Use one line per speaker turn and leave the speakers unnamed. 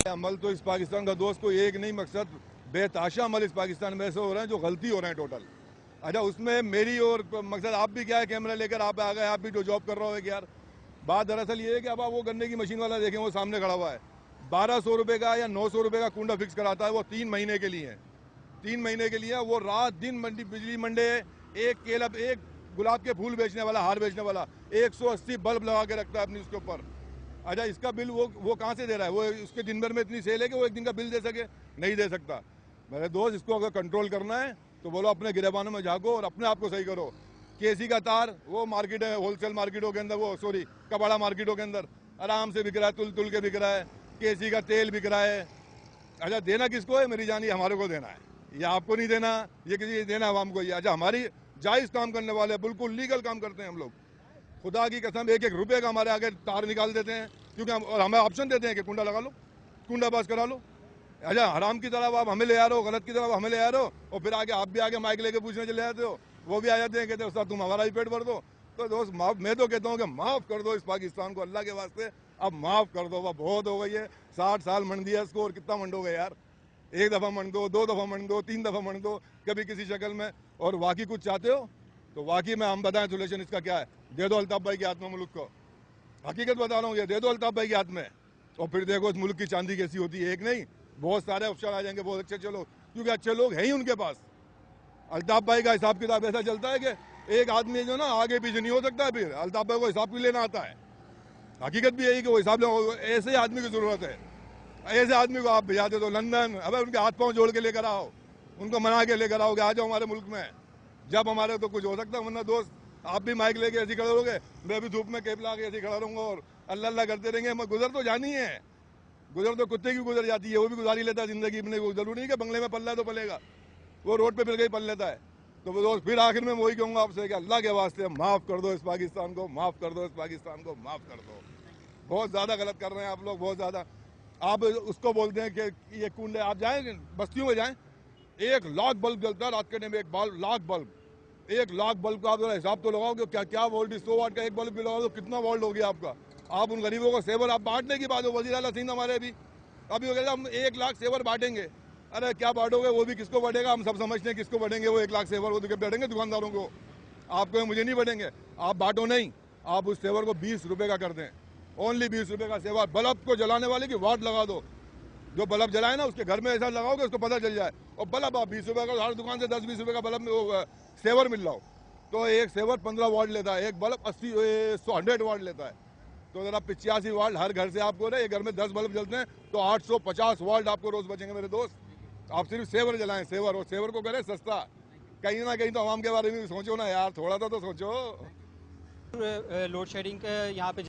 अमल तो इस पाकिस्तान का दोस्त को एक नहीं मकसद बेताशा अमल इस पाकिस्तान में ऐसे हो रहे हैं जो गलती हो रहे हैं टोटल। अच्छा, उसमें मेरी और मकसद आप भी क्या है, कैमरा लेकर आप आ गए, आप भी जो जॉब कर रहे हो कि यार बात दरअसल ये है कि अब आप वो गन्ने की मशीन वाला देखें, वो सामने खड़ा हुआ है, 1200 रुपये का या 900 रुपये का कुंडा फिक्स कराता है, वो 3 महीने के लिए है, 3 महीने के लिए। वो रात दिन मंडी बिजली मंडे, एक केला, एक गुलाब के फूल बेचने वाला, हार बेचने वाला 180 बल्ब लगा के रखता है अपनी उसके ऊपर। अच्छा, इसका बिल वो कहाँ से दे रहा है? वो उसके दिन भर में इतनी सेल है कि वो एक दिन का बिल दे सके? नहीं दे सकता। मेरे दोस्त, इसको अगर कंट्रोल करना है तो बोलो अपने गिरेबानों में झाँको और अपने आप को सही करो। केसी का तार वो मार्केट है, होलसेल मार्केटों के अंदर, वो सॉरी कबाड़ा मार्केटों के अंदर आराम से बिक रहा है, तुल तुल के बिक रहा है। केसी का तेल बिक रहा है। अच्छा, देना किसको है? मेरी जानी हमारे को देना है, ये आपको नहीं देना, ये किसी देना आवाम को ही। अच्छा, हमारी जायज़ काम करने वाले, बिल्कुल लीगल काम करते हैं हम लोग। खुदा की कसम, एक एक रुपये का हमारे आगे तार निकाल देते हैं, क्योंकि और हमें ऑप्शन देते हैं कि कुंडा लगा लो, कुंडा पास करा लो। अच्छा, हराम की तरफ आप हमें ले आ रहे हो, गलत की तरफ हमें ले आ रहे हो, और फिर आगे आप भी आगे माइक लेके पूछने चले जाते हो। वो भी आ जाते हैं, कहते हो सर तुम हमारा ही पेट भर दो। तो दोस्त माफ, मैं तो कहता हूँ कि माफ़ कर दो इस पाकिस्तान को, अल्लाह के वास्ते अब माफ़ कर दो। वह बहुत हो गई है, 60 साल मंड दिया इसको, और कितना मंडोगे यार? एक दफ़ा मंड दो, 2 दफ़ा मंड दो, 3 दफ़ा मंड दो, कभी किसी शक्ल में। और वाकई कुछ चाहते हो तो वाकई में हम बताएं सोल्यूशन इसका क्या है, दे दो अल्ताफ भाई के हाथ में मुल्क को। हकीकत बता रहा हूँ, ये दे दो अल्ताफ भाई के हाथ में, और फिर देखो इस मुल्क की चांदी कैसी होती है। एक नहीं, बहुत सारे ऑप्शन आ जाएंगे, बहुत अच्छे अच्छे लोग, क्योंकि अच्छे लोग हैं ही उनके पास। अल्ताफ भाई का हिसाब किताब ऐसा चलता है कि एक आदमी जो ना आगे पीछे नहीं हो सकता, फिर अल्ताफ भाई को हिसाब भी लेना आता है। हकीकत भी यही कि वो हिसाब ऐसे आदमी की ज़रूरत है। ऐसे आदमी को आप भेजा दे दो लंदन, अब उनके हाथ पाँव जोड़ के लेकर आओ, उनको मना के लेकर आओ कि आ जाओ हमारे मुल्क में, जब हमारे तो कुछ हो सकता है। वरना दोस्त आप भी माइक लेके ऐसे खड़े रहोगे, मैं भी धूप में केप ला के ऐसे खड़ा रहूँगा और अल्लाह अल्लाह करते रहेंगे। मैं गुजर तो जानी है, गुजर तो कुत्ते की गुजर जाती है, वो भी गुजारी लेता है जिंदगी में। जरूरी नहीं कि बंगले में पल रहा है तो पलेगा, वो रोड पे फिर कहीं पल लेता है। तो वो दोस्त फिर आखिर में वही कहूँगा आपसे कि अल्लाह के वास्ते माफ़ कर दो इस पाकिस्तान को, माफ़ कर दो इस पाकिस्तान को, माफ़ कर दो। बहुत ज़्यादा गलत कर रहे हैं आप लोग, बहुत ज़्यादा। आप उसको बोलते हैं कि ये कुंडे, आप जाएँ बस्तियों में जाएँ, 1 लाख बल्ब जलता है रात के टाइम में, 1 लाख बल्ब, 1 लाख बल्ब का आप जरा हिसाब तो लगाओ कि क्या क्या वोल्ट, 100 वाट का एक बल्ब भी लगाओ तो कितना वोल्ट हो गया आपका। आप उन गरीबों को सेवर आप बांटने की बात हो, वज़ीर आला सिंध हमारे अभी वो कहते हम 1 लाख सेवर बांटेंगे। अरे क्या बांटोगे? वो भी किसको बढ़ेगा? हम सब समझते हैं किसको बढ़ेंगे वो 1 लाख सेवर, वो तो बढ़ेंगे दुकानदारों को, आपको मुझे नहीं बढ़ेंगे। आप बांटो नहीं, आप उस सेवर को 20 रुपये का कर दें, ओनली 20 रुपये का सेवर। बल्ब को जलाने वाले की वाट लगा दो, जो बल्ब जलाए ना उसके घर में ऐसा लगाओगे उसको पता चल जाए। और बल्ब आप 20 रुपये का, हर दुकान से 10-20 रुपये का बल्ब सेवर मिल रहा हो, तो एक सेवर 15 वाट लेता है, एक बल्ब 100 वाट लेता है। तो अगर आप 85 वाट हर घर से आपको रहे, एक घर में 10 बल्ब जलते हैं तो 850 वाट आपको रोज बचेंगे मेरे दोस्त। आप सिर्फ सेवर जलाएं, सेवर, और सेवर को करें सस्ता। कहीं ना कहीं तो आवाम के बारे में भी सोचो ना यार, थोड़ा सा तो सोचो।
लोड शेडिंग का यहाँ पे